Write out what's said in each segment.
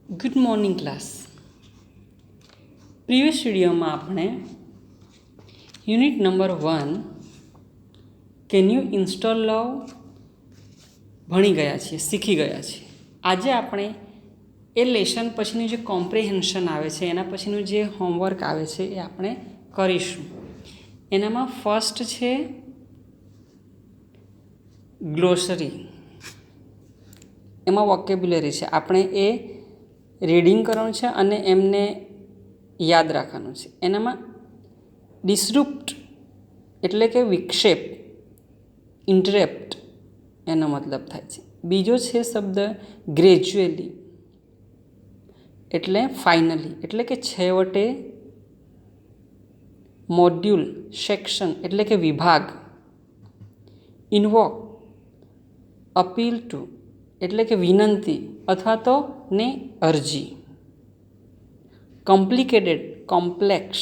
Good morning class. Previous વિડીયોમાં આપણે unit number 1 can you install love ભણી ગયા છીએ, શીખી ગયા છીએ. આજે આપણે એ લેસન પછીનું જે કોમ્પ્રિહેન્શન આવે છે, એના પછીનું જે હોમવર્ક આવે છે એ આપણે કરીશું. એનામાં ફર્સ્ટ છે ગ્લોસરી. એમાં વોકેબ્યુલરી છે, આપણે એ રીડિંગ કરવાનું છે અને એમને યાદ રાખવાનું છે. એનામાં ડિસરુપ્ટ એટલે કે વિક્ષેપ, ઇન્ટરેપ્ટ એનો મતલબ થાય છે. બીજો છે શબ્દ ગ્રેજ્યુઅલી એટલે ફાઇનલી એટલે કે છેવટે. મોડ્યુલ, સેક્શન એટલે કે વિભાગ. ઇન્વોક, અપીલ ટુ એટલે કે વિનંતી અથવા તો ને અરજી. કોમ્પ્લિકેટેડ, કોમ્પ્લેક્સ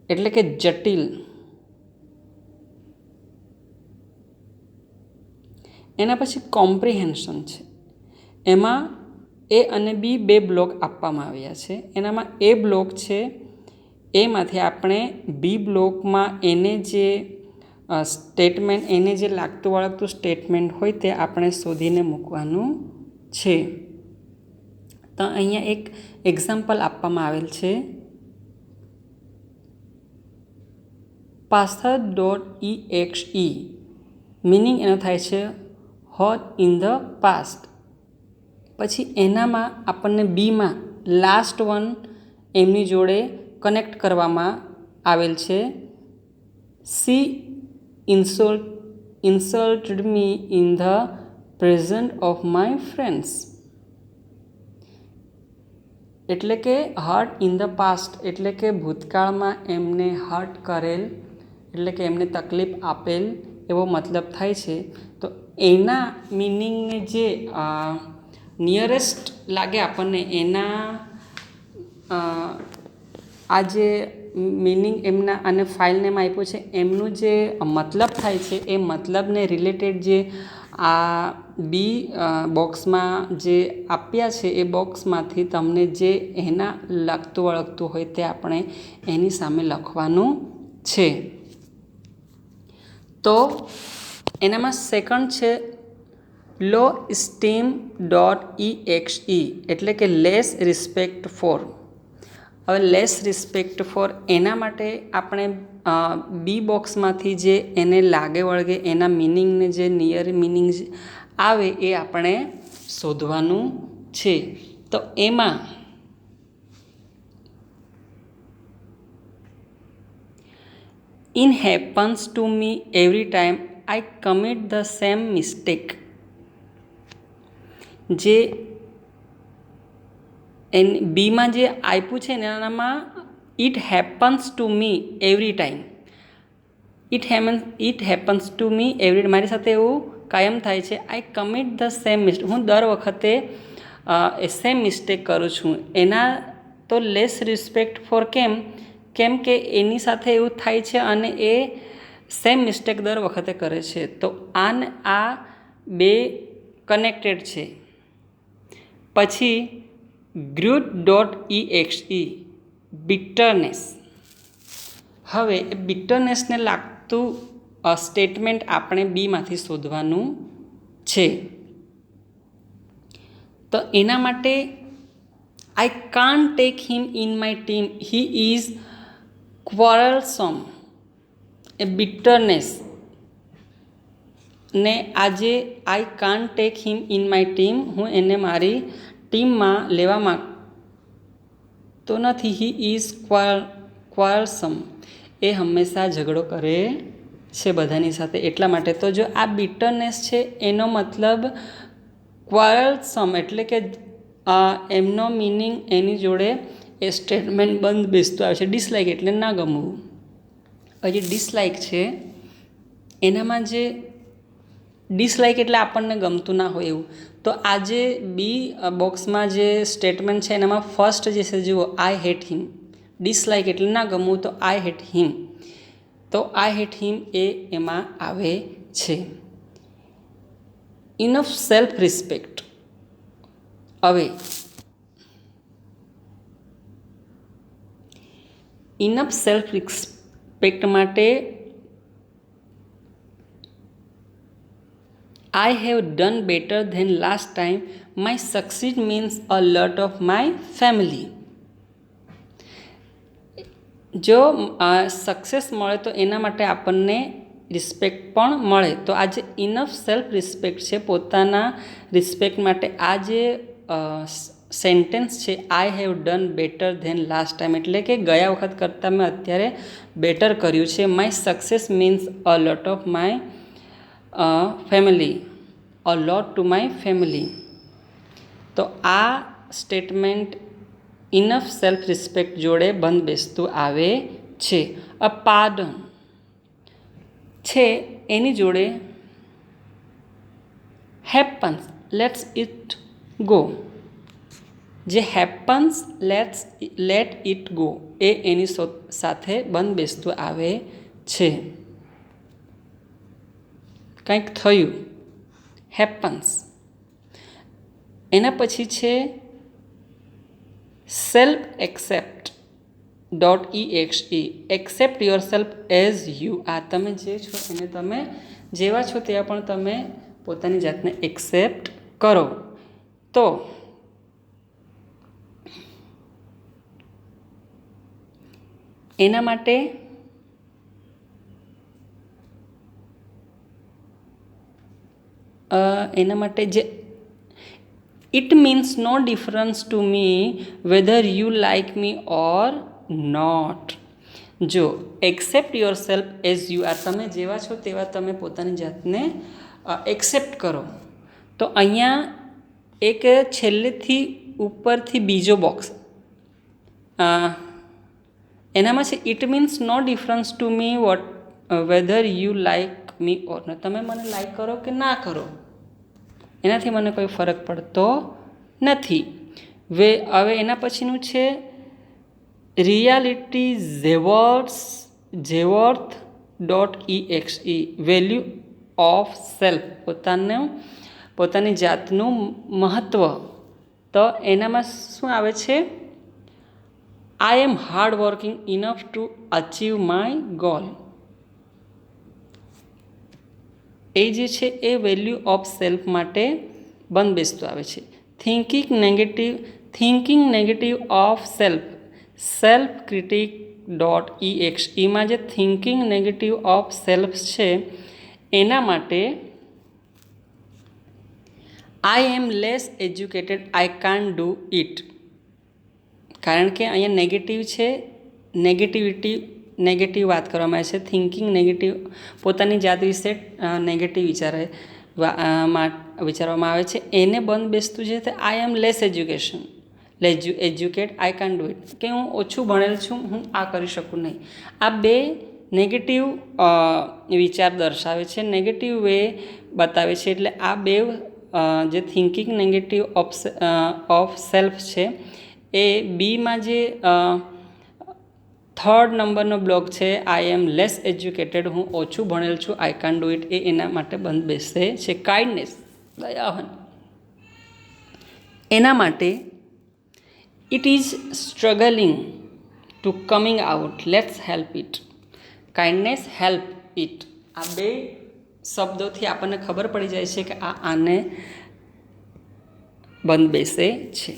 એટલે કે જટિલ. એના પછી કોમ્પ્રિહેન્શન છે. એમાં એ અને બી બે બ્લોક આપવામાં આવ્યા છે. એનામાં એ બ્લોક છે, એમાંથી આપણે બી બ્લોકમાં એને જે સ્ટેટમેન્ટ, એને જે લાગતું વળગતું સ્ટેટમેન્ટ હોય તે આપણે શોધીને મૂકવાનું છે. તો અહીંયા એક એક્ઝામ્પલ આપવામાં આવેલ છે. પાસ્ટ.exe મિનિંગ એનો થાય છે હોટ ઇન ધ પાસ્ટ. પછી એનામાં આપણને બીમાં લાસ્ટ વન એમની જોડે કનેક્ટ કરવામાં આવેલ છે. C ઇન્સલ્ટેડ me in the present of my friends એટલે કે હર્ટ ઇન ધ પાસ્ટ એટલે કે ભૂતકાળમાં એમને હર્ટ કરેલ એટલે કે એમને તકલીફ આપેલ એવો મતલબ થાય છે. તો એના મિનિંગને જે નિયરેસ્ટ લાગે આપણને, એના આ જે મિનિંગ એમના અને ફાઇલ નેમ આપ્યું છે એમનું જે મતલબ થાય છે, એ મતલબને રિલેટેડ જે આ બી બોક્સમાં જે આપ્યા છે એ બોક્સમાંથી તમને જે એના લગતું વળગતું હોય તે આપણે એની સામે લખવાનું છે. તો એનામાં સેકન્ડ છે લો સ્ટીમ.exe એટલે કે લેસ રિસ્પેક્ટ ફોર. હવે લેસ રિસ્પેક્ટ ફોર એના માટે આપણે બી બોક્સમાંથી જે એને લાગે વળગે એના મિનિંગને જે નિયર મિનિંગ આવે એ આપણે શોધવાનું છે. તો એમાં in happens to me every time I commit the same mistake. જે બીમાં જે આપ્યું છે ને એનામાં it happens to me every time. It happens to me every, મારી સાથે એવું કાયમ થાય છે. I commit the same mistake, હું દર વખતે સેમ મિસ્ટેક કરું છું. એના તો લેસ રિસ્પેક્ટ ફોર કેમ કે એની સાથે એવું થાય છે અને એ સેમ મિસ્ટેક દર વખતે કરે છે. તો આ બે કનેક્ટેડ છે. પછી ગ્રુટ.exe બિટરનેસ. હવે એ બિટરનેસને લાગતું સ્ટેટમેન્ટ આપણે બીમાંથી શોધવાનું છે. તો એના માટે I can't take him in my team, he is quarrelsome. એ બિટરનેસ ને આજે I can't take him in my team, હું એને મારી ટીમમાં લેવા માંગતો નથી. હી ઇઝ ક્વોરલસમ, એ હંમેશા ઝઘડો કરે છે બધાની સાથે. એટલા માટે તો જો આ બિટરનેસ છે એનો મતલબ ક્વોરલસમ એટલે કે એમનો મિનિંગ એની જોડે એ સ્ટેટમેન્ટ બંધ બેસતું આવે છે. ડિસલાઇક એટલે ના ગમવું. પછી ડિસલાઇક છે, એનામાં જે ડિસલાઇક એટલે આપણને ગમતું ના હોય એવું. તો આ જે બી બોક્સમાં જે સ્ટેટમેન્ટ છે એનામાં ફર્સ્ટ જે છે જુઓ, આઈ હેટ હિમ. ડિસલાઇક એટલે ના ગમવું, તો આઈ હેટ હિમ. તો આઈ હેટ હિમ એ એમાં આવે છે. ઇનફ સેલ્ફ રિસ્પેક્ટ હવે ઇનફ સેલ્ફ રિસ્પેક્ટ માટે I have done better than last time. My succeed means a lot of my family. જો સક્સેસ મળે તો એના માટે આપણને રિસ્પેક્ટ પણ મળે. તો આ જે ઇનફ સેલ્ફ રિસ્પેક્ટ છે, પોતાના રિસ્પેક્ટ માટે આ જે સેન્ટેન્સ છે, I have done better than last time, એટલે કે ગયા વખત કરતાં મેં અત્યારે બેટર કર્યું છે. My success means uh lot of my family, a lot to my family. તો આ સ્ટેટમેન્ટ ઇનફ સેલ્ફ રિસ્પેક્ટ જોડે બંધ બેસતું આવે છે. અ પાર્ડન છે એની જોડે હેપન્સ, લેટ્સ ઇટ ગો. જે હેપન્સ લેટ ઇટ ગો એ એની સાથે બંધ બેસતું આવે છે. કંઈક થયું, હેપન્સ. એના પછી છે self accept .exe, accept your self as you. આ તમે જે છો એને તમે જેવા છો તેવા પણ તમે પોતાની જાતને એક્સેપ્ટ કરો. તો એના માટે જે it means no difference to me whether you like me or not. જો accept your self as you are, તમે જેવા છો તેવા તમે પોતાની જાતને એક્સેપ્ટ કરો. તો અહીંયા એક છેલ્લેથી ઉપરથી બીજો બોક્સ એનામાં છે it means no difference to me whether you like me or not. તમે મને લાઇક કરો કે ના કરો એનાથી મને કોઈ ફરક પડતો નથી. હવે એના પછીનું છે રિયાલિટી ઝેવર્થ .exe, વેલ્યુ ઓફ સેલ્ફ, પોતાની જાતનું મહત્ત્વ. તો એનામાં શું આવે છે, I am hard working enough to achieve my goal. એ જે છે એ વેલ્યુ ઓફ સેલ્ફ માટે બંધ બેસતું આવે છે. Thinking negative of self critic .exe માં જે થિંકિંગ નેગેટિવ ઓફ સેલ્ફ છે એના માટે I am less educated, I can't do it. કારણ કે અહીંયા નેગેટિવ છે, નેગેટિવ વાત કરવામાં આવે છે. થિંકિંગ નેગેટિવ, પોતાની જાત વિશે નેગેટિવ વિચારવામાં આવે છે. એને બંધ બેસતું છે તે I am less educate, I can't do it, કે હું ઓછું ભણેલ છું, હું આ કરી શકું નહીં. આ બે નેગેટિવ વિચાર દર્શાવે છે, નેગેટિવ વે બતાવે છે. એટલે આ બે જે થિંકિંગ નેગેટિવ ઓફ સેલ્ફ છે એ બીમાં જે થર્ડ નંબરનો બ્લોક છે આઈ એમ લેસ એજ્યુકેટેડ, હું ઓછું ભણેલ છું, આઈ કાન્ટ ડુ ઇટ, એ એના માટે બંધ બેસે છે. કાઇન્ડનેસ, દયાવાન, એના માટે it is struggling to coming out, let's help it. Kindness, help it, આ બે શબ્દોથી આપણને ખબર પડી જાય છે કે આને બંધ બેસે છે.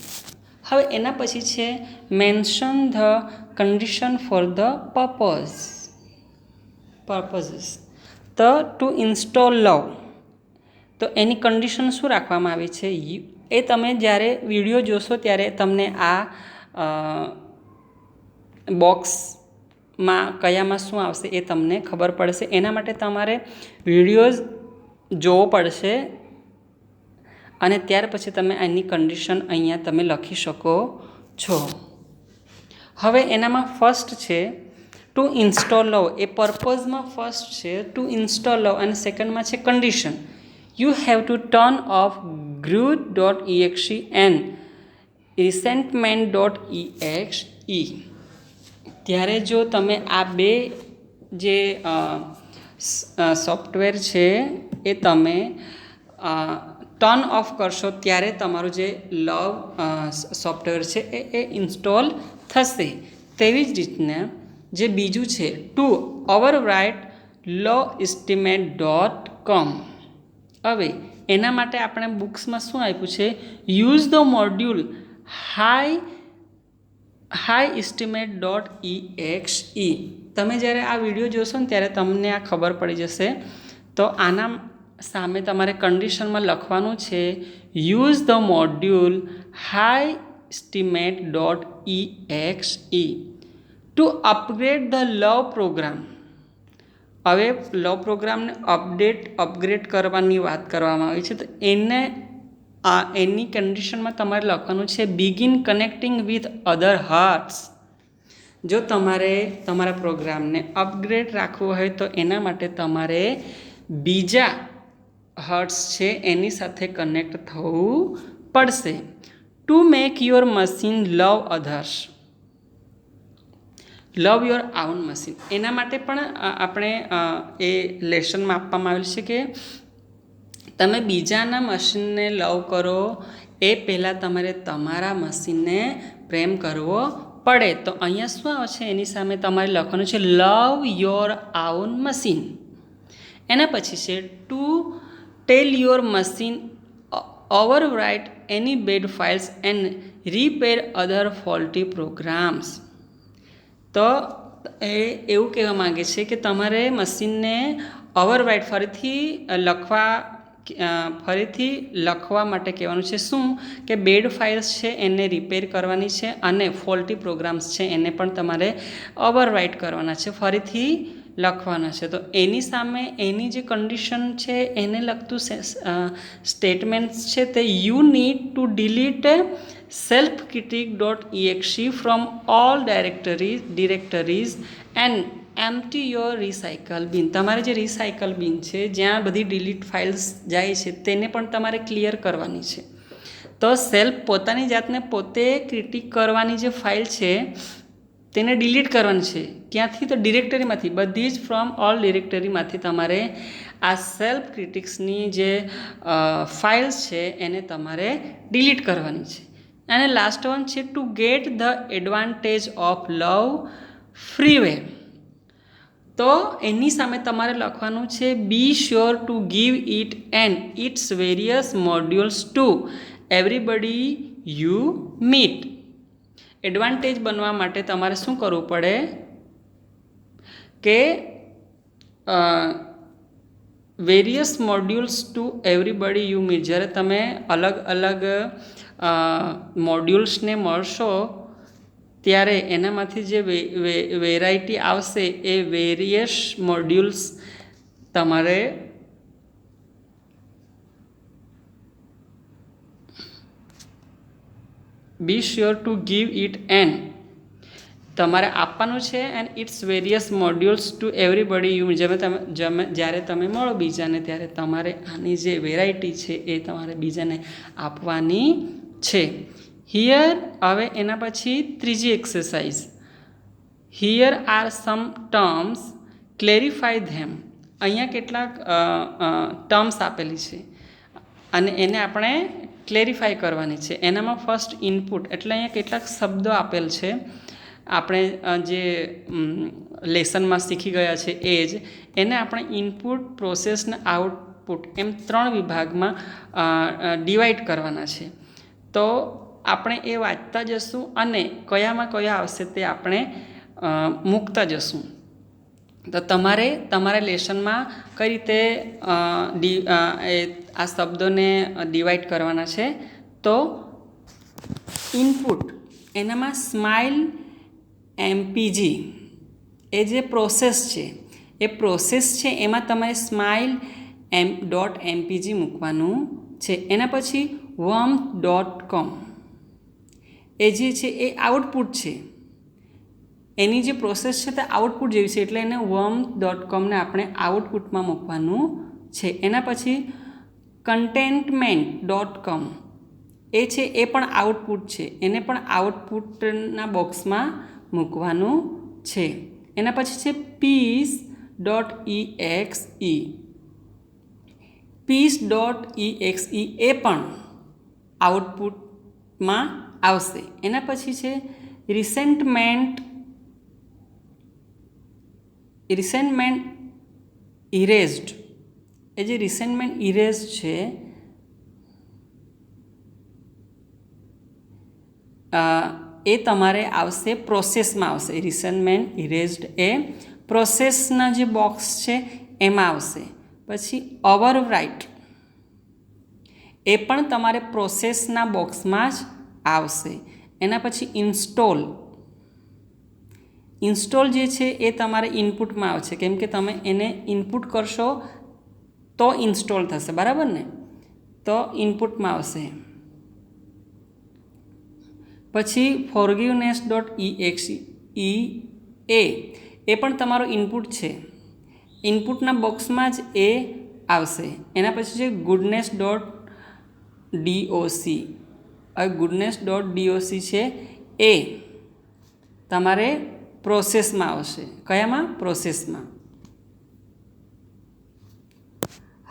હવે એના પછી છે mention the condition for the purposes. તો ટુ ઇન્સ્ટોલ લવ, તો એની કન્ડિશન શું રાખવામાં આવી છે એ તમે જ્યારે વિડીયો જોશો ત્યારે તમને આ બોક્સમાં કયામાં શું આવશે એ તમને ખબર પડશે. એના માટે તમારે વિડીયોઝ જોવો પડશે અને ત્યાર પછી તમે એની કન્ડિશન અહીંયા તમે લખી શકો છો. હવે એનામાં ફર્સ્ટ છે ટુ ઇન્સ્ટોલ લવ, એ પર્પઝમાં ફર્સ્ટ છે ટુ ઇન્સ્ટોલ લવ અને સેકન્ડમાં છે condition. You have to turn off groot.exe and resentment.exe. ત્યારે જો તમે આ બે જે સોફ્ટવેર છે એ તમે ટર્ન ઓફ કરશો ત્યારે તમારું જે લવ સોફ્ટવેર છે એ ઇન્સ્ટોલ થશે. તેવી જ રીતના જે બીજું છે ટુ ઓવરરાઇટ lowestimate.com. હવે એના માટે આપણે બુક્સમાં શું આપ્યું છે, યુઝ ધ મોડ્યુલ highestimate.exe. તમે જ્યારે આ વિડીયો જોશો ને ત્યારે તમને આ ખબર પડી જશે. તો આના સામે તમારે કન્ડિશનમાં લખવાનું છે use the module highestimate.exe to upgrade the love program. હવે લવ પ્રોગ્રામને અપગ્રેડ કરવાની વાત કરવામાં આવી છે. તો એની કન્ડિશનમાં તમારે લખવાનું છે begin connecting with other hearts. જો તમારે તમારા પ્રોગ્રામને અપગ્રેડ રાખવો હોય તો એના માટે તમારે બીજા હાર્ટ્સ છે એની સાથે કનેક્ટ થવું પડશે. To make your machine love others, love your own machine. એના માટે પણ આપણે એ લેસનમાં આપવામાં આવેલું છે કે તમે બીજાના મશીનને લવ કરો એ પહેલાં તમારે તમારા મશીનને પ્રેમ કરવો પડે. તો અહીંયા શું આવે છે, એની સામે તમારે લખવાનું છે લવ યોર આઉન મશીન. એના પછી છે to tell your machine overwrite any bad files and repair other faulty programs. તો એ એવું કહેવા માગે છે કે તમારે મશીનને ઓવરરાઇટ ફરીથી લખવા માટે કહેવાનું છે શું કે બેડ ફાઇલ્સ છે એને રિપેર કરવાની છે અને ફોલ્ટી પ્રોગ્રામ્સ છે એને પણ તમારે ઓવરરાઇટ કરવાના છે, ફરીથી લખવાના છે. તો એની સામે એની જે કન્ડિશન છે એને લગતું સ્ટેટમેન્ટ્સ છે તે you need to delete selfcritic.exe from all directories and empty your recycle bin. તમારે જે રિસાયકલ બિન છે જ્યાં બધી ડિલીટ ફાઇલ્સ જાય છે તેને પણ તમારે ક્લિયર કરવાની છે. તો પોતાની જાતને પોતે ક્રિટિક કરવાની જે ફાઇલ છે તેને ડિલીટ કરવાની છે. ક્યાંથી? તો ડિરેક્ટરીમાંથી, બધી જ ફ્રોમ ઓલ ડિરેક્ટરીમાંથી તમારે આ સેલ્ફ ક્રિટિક્સની જે ફાઇલ્સ છે એને તમારે ડિલીટ કરવાની છે. અને લાસ્ટ વન છે to get the advantage of love freeway. તો એની સામે તમારે લખવાનું છે be sure to give it and its various modules to everybody you meet. Advantage બનવા માટે તમારે શું કરવું પડે કે various modules to everybody you meet. જ્યારે તમે અલગ અલગ મોડ્યુલ્સને મળશો ત્યારે એનામાંથી જે વેરાયટી આવશે એ વેરિયસ મોડ્યુલ્સ તમારે be sure to give it and તમારે આપવાનું છે and its various modules to everybody you. જ્યારે તમે મળો બીજાને ત્યારે તમારે આની જે વેરાયટી છે એ તમારે બીજાને આપવાની છે. હિયર, હવે એના પછી ત્રીજી exercise, here are some terms clarify them. અહીંયા કેટલાક ટર્મ્સ આપેલી છે અને એને આપણે ક્લેરિફાય કરવાની છે. એનામાં ફર્સ્ટ ઇનપુટ, એટલે અહીંયા કેટલાક શબ્દો આપેલ છે આપણે જે લેસનમાં શીખી ગયા છે એ જ. એને આપણે ઇનપુટ, પ્રોસેસ ને આઉટપુટ એમ 3 વિભાગમાં ડિવાઈડ કરવાના છે. તો આપણે એ વાંચતા જશું અને કયામાં કયા આવશે તે આપણે મૂકતા જશું. તો તમારે તમારા લેસનમાં કઈ રીતે આ શબ્દોને ડિવાઈડ કરવાના છે. તો ઇનપુટ, એનામાં સ્માઇલ એમપીજી એ જે પ્રોસેસ છે એ પ્રોસેસ છે એમાં તમારે સ્માઇલ .mpg મૂકવાનું છે. એના પછી warmth.com એ જે છે એ આઉટપુટ છે, એની જે પ્રોસેસ છે તે આઉટપુટ જેવી છે એટલે એને warmth.comને આપણે આઉટપુટમાં મૂકવાનું છે. એના પછી contentment.com એ છે એ પણ આઉટપુટ છે, એને પણ આઉટપુટના બોક્સમાં મૂકવાનું છે. એના પછી છે peace.exe. piece.exe એ પણ આઉટપુટમાં આવશે. એના પછી છે રિસેન્ટમેન્ટ ઇરેઝડ. એ જે રિસેન્ટમેન્ટ ઇરેઝ છે એ તમારે આવશે પ્રોસેસમાં આવશે. રિસેન્ટમેન્ટ ઇરેઝડ એ પ્રોસેસના જે બોક્સ છે એમાં આવશે. પછી ઓવરરાઇટ એ પણ તમારે પ્રોસેસના બોક્સમાં જ આવશે. એના પછી ઇન્સ્ટોલ જે છે એ તમારે ઇનપુટમાં આવશે, કેમ કે તમે એને ઇનપુટ કરશો તો ઇન્સ્ટોલ થશે, બરાબર ને? તો ઇનપુટમાં આવશે. પછી forgiveness.exe એ પણ તમારો ઇનપુટ છે, ઇનપુટના બોક્સમાં જ એ આવશે. એના પછી છે goodness.doc. goodness.doc છે એ તમારે પ્રોસેસમાં આવશે. કયામાં? પ્રોસેસમાં.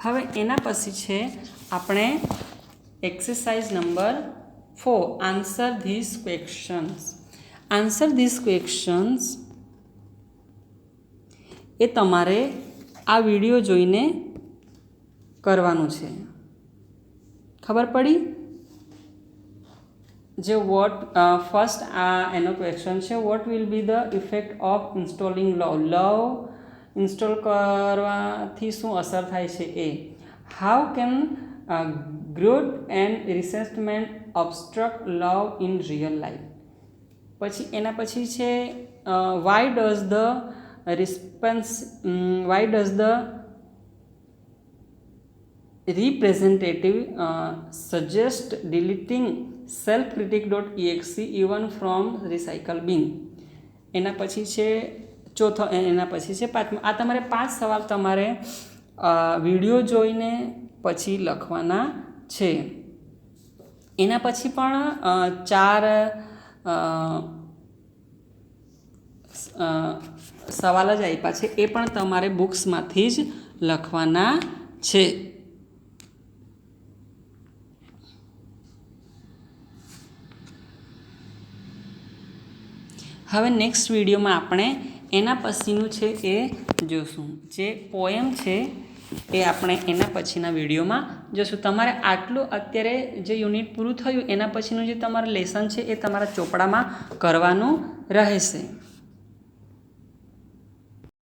હવે એના પછી છે આપણે exercise number 4, answer these questions. Answer these questions એ તમારે આ વિડીયો જોઈને કરવાનું છે. ખબર પડી? જે ફર્સ્ટ એનો ક્વેશ્ચન છે, what will be the effect of installing love install કરવાથી શું અસર થાય છે એ. How can growth and resentment obstruct love in real life. પછી એના પછી છે why does the representative suggest deleting selfcritic.exe even from recycle bin. એના પછી છે ચોથો. એના પછી છે પાંચમો. આ તમારે 5 સવાલ તમારે વિડીયો જોઈને પછી લખવાના છે. એના પછી પણ 4 સવાલ જ આપ્યા છે, એ પણ તમારે બુક્સમાંથી જ લખવાના છે. હવે નેક્સ્ટ વિડીયોમાં આપણે એના પછીનું છે એ જોશું. જે પોએમ છે એ આપણે એના પછીના વિડીયોમાં જોશું. તમારે આટલું અત્યારે જે યુનિટ પૂરું થયું એના પછીનું જે તમારું લેસન છે એ તમારા ચોપડામાં કરવાનું રહેશે.